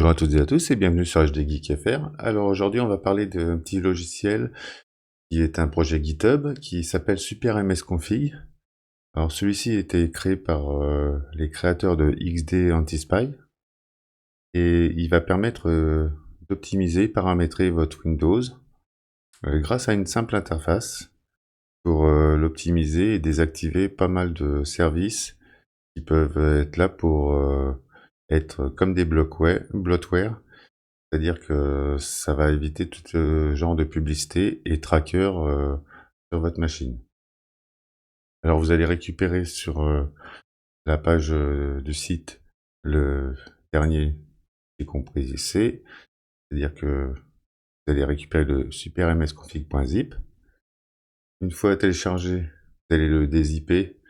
Bonjour à toutes et à tous et bienvenue sur HD Geek FR. Alors aujourd'hui on va parler d'un petit logiciel qui est un projet GitHub qui s'appelle Super MS Config. Alors celui-ci a été créé par les créateurs de XD Anti-Spy et il va permettre d'optimiser, paramétrer votre Windows grâce à une simple interface pour l'optimiser et désactiver pas mal de services qui peuvent être là pour être comme des bloatware. C'est-à-dire que ça va éviter tout genre de publicité et tracker sur votre machine. Alors vous allez récupérer sur la page du site le dernier qui est compris ici, c'est-à-dire que vous allez récupérer le supermsconfig.zip. Une fois téléchargé, vous allez le dézipper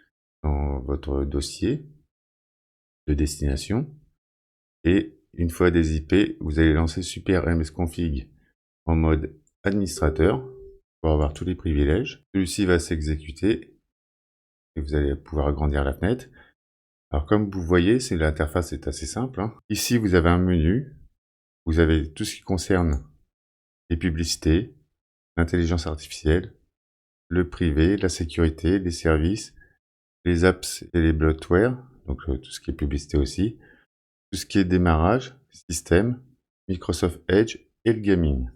dans votre dossier de destination et une fois dézippé, vous allez lancer supermsconfig en mode administrateur pour avoir tous les privilèges. Celui-ci va s'exécuter et vous allez pouvoir agrandir la fenêtre. Alors comme vous voyez, l'interface est assez simple. Ici, vous avez un menu. Vous avez tout ce qui concerne les publicités, l'intelligence artificielle, le privé, la sécurité, les services, les apps et les bloatware, donc tout ce qui est publicité aussi, tout ce qui est démarrage, système, Microsoft Edge et le gaming.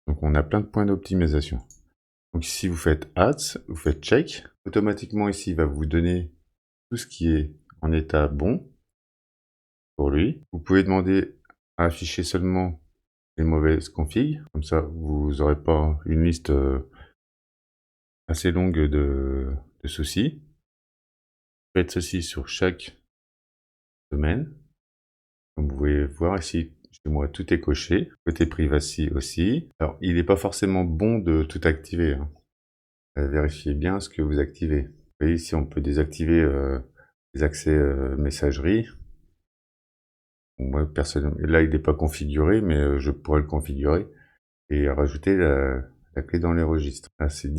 Donc on a plein de points d'optimisation. Donc ici vous faites Ads, vous faites Check. Automatiquement ici il va vous donner tout ce qui est en état bon pour lui. Vous pouvez demander à afficher seulement les mauvaises configs. Comme ça vous n'aurez pas une liste assez longue de soucis. Faites ceci sur chaque domaine. Comme vous pouvez voir ici, chez moi tout est coché. Côté privacy aussi. Alors il n'est pas forcément bon de tout activer. Vérifiez bien ce que vous activez. Vous voyez ici on peut désactiver les accès messagerie. Moi personnellement, là il n'est pas configuré, mais je pourrais le configurer et rajouter la clé dans les registres. Là c'est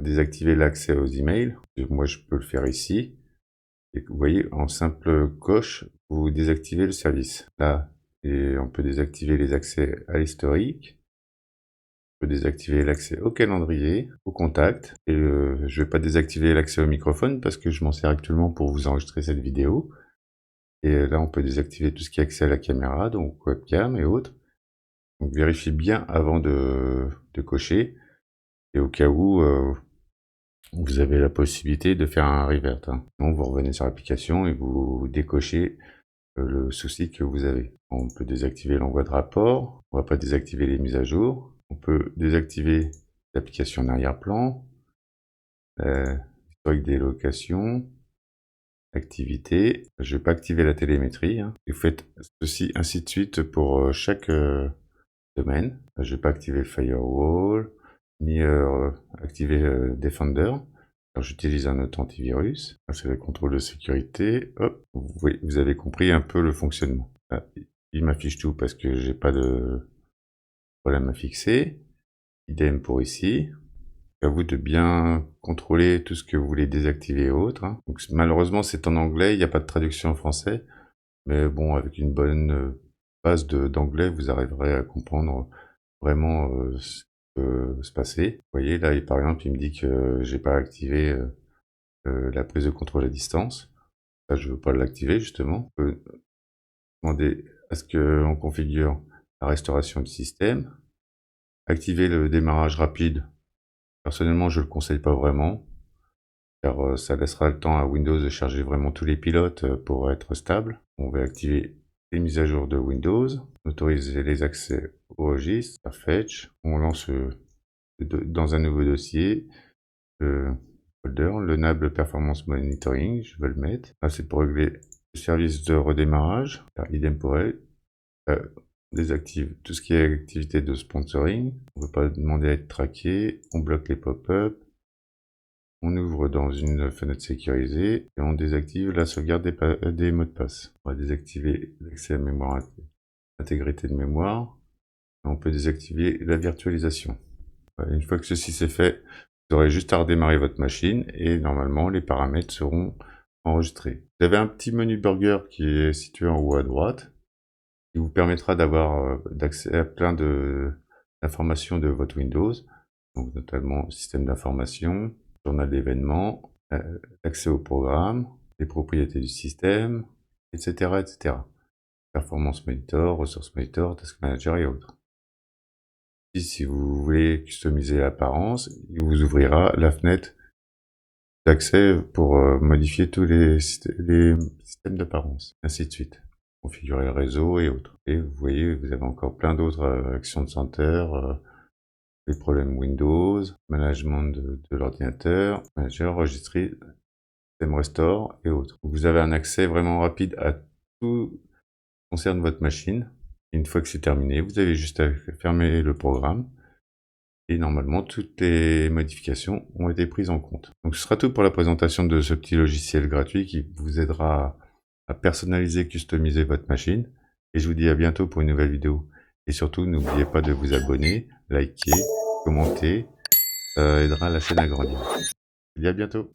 désactiver l'accès aux emails. Moi je peux le faire ici. Et vous voyez, en simple coche, vous désactivez le service. Là, et on peut désactiver les accès à l'historique. On peut désactiver l'accès au calendrier, au contact. Et je vais pas désactiver l'accès au microphone parce que je m'en sers actuellement pour vous enregistrer cette vidéo. Et là, on peut désactiver tout ce qui est accès à la caméra, donc webcam et autres. Donc vérifiez bien avant de cocher. Et au cas où vous avez la possibilité de faire un revert. Donc vous revenez sur l'application et vous décochez le souci que vous avez. On peut désactiver l'envoi de rapport. On va pas désactiver les mises à jour. On peut désactiver l'application d'arrière-plan. Historique des locations. Activité. Je vais pas activer la télémétrie. Et vous faites ceci ainsi de suite pour chaque domaine. Je vais pas activer le firewall, ni activer Defender. Alors j'utilise un autre antivirus. C'est le contrôle de sécurité. Hop, vous avez compris un peu le fonctionnement. Là, il m'affiche tout parce que j'ai pas de problème à fixer. Idem pour ici. À vous de bien contrôler tout ce que vous voulez désactiver et autres. Donc, malheureusement, c'est en anglais, il n'y a pas de traduction en français. Mais bon, avec une bonne base d'anglais, vous arriverez à comprendre vraiment ce qui peut se passer. Vous voyez, là, par exemple, il me dit que j'ai pas activé la prise de contrôle à distance. Ça, je veux pas l'activer, justement. On peut demander à ce qu'on configure la restauration du système. Activer le démarrage rapide. Personnellement, je le conseille pas vraiment, car ça laissera le temps à Windows de charger vraiment tous les pilotes pour être stable. On va activer les mises à jour de Windows, autoriser les accès au registre, à Fetch. On lance dans un nouveau dossier le folder, le NAB Performance Monitoring, je vais le mettre. Là, c'est pour régler le service de redémarrage, idem pour elle. Désactive tout ce qui est activité de sponsoring. On ne veut pas demander à être traqué. On bloque les pop-up. On ouvre dans une fenêtre sécurisée et on désactive la sauvegarde des mots de passe. On va désactiver l'accès à mémoire, intégrité de mémoire. On peut désactiver la virtualisation. Une fois que ceci c'est fait, vous aurez juste à redémarrer votre machine et normalement les paramètres seront enregistrer. Vous avez un petit menu burger qui est situé en haut à droite, qui vous permettra d'avoir d'accès à plein d'informations de votre Windows, donc notamment système d'information, journal d'événements, accès au programme, les propriétés du système, etc., etc. Performance Monitor, Ressources Monitor, Task Manager et autres. Si vous voulez customiser l'apparence, il vous ouvrira la fenêtre d'accès pour modifier tous les systèmes d'apparence, ainsi de suite. Configurer le réseau et autres. Et vous voyez, vous avez encore plein d'autres actions de center, les problèmes Windows, management de l'ordinateur, manager, registry, système restore et autres. Vous avez un accès vraiment rapide à tout qui concerne votre machine. Une fois que c'est terminé, vous avez juste à fermer le programme et normalement toutes les modifications ont été prises en compte. Donc ce sera tout pour la présentation de ce petit logiciel gratuit qui vous aidera à personnaliser, customiser votre machine. Et je vous dis à bientôt pour une nouvelle vidéo. Et surtout, n'oubliez pas de vous abonner, liker, commenter, ça aidera la chaîne à grandir. Je vous dis à bientôt.